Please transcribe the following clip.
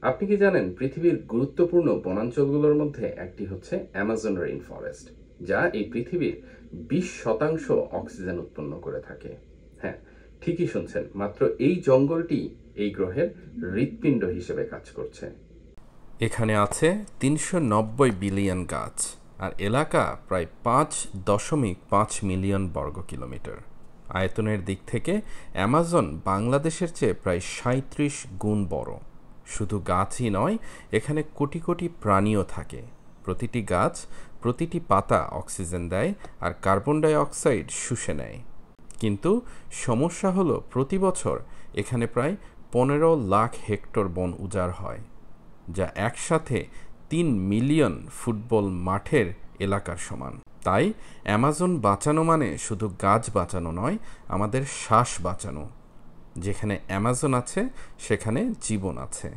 আপনি কি জানেন পৃথিবীর গুরুত্বপূর্ণ বনাঞ্চলগুলোর মধ্যে একটি হচ্ছে অ্যামাজন রেইন ফরেস্ট, যা এই পৃথিবীর 20% অক্সিজেন উৎপন্ন করে থাকে। হ্যাঁ, ঠিকই শুনছেন, মাত্র এই জঙ্গলটি এই গ্রহের হৃৎপিণ্ড হিসেবে কাজ করছে। এখানে আছে ৩৯০ বিলিয়ন গাছ, আর এলাকা প্রায় ৫.৫ মিলিয়ন বর্গ কিলোমিটার। আয়তনের দিক থেকে অ্যামাজন বাংলাদেশের চেয়ে প্রায় ৩৭ গুণ বড়। শুধু গাছই নয়, এখানে কোটি কোটি প্রাণীও থাকে। প্রতিটি গাছ, প্রতিটি পাতা অক্সিজেন দেয় আর কার্বন ডাই অক্সাইড শুষে নেয়। কিন্তু সমস্যা হলো, প্রতি বছর এখানে প্রায় ১৫ লাখ হেক্টর বন উজাড় হয়, যা একসাথে ৩ মিলিয়ন ফুটবল মাঠের এলাকার সমান। তাই অ্যামাজন বাঁচানো মানে শুধু গাছ বাঁচানো নয়, আমাদের শ্বাস বাঁচানো। যেখানে অ্যামাজন আছে সেখানে জীবন আছে।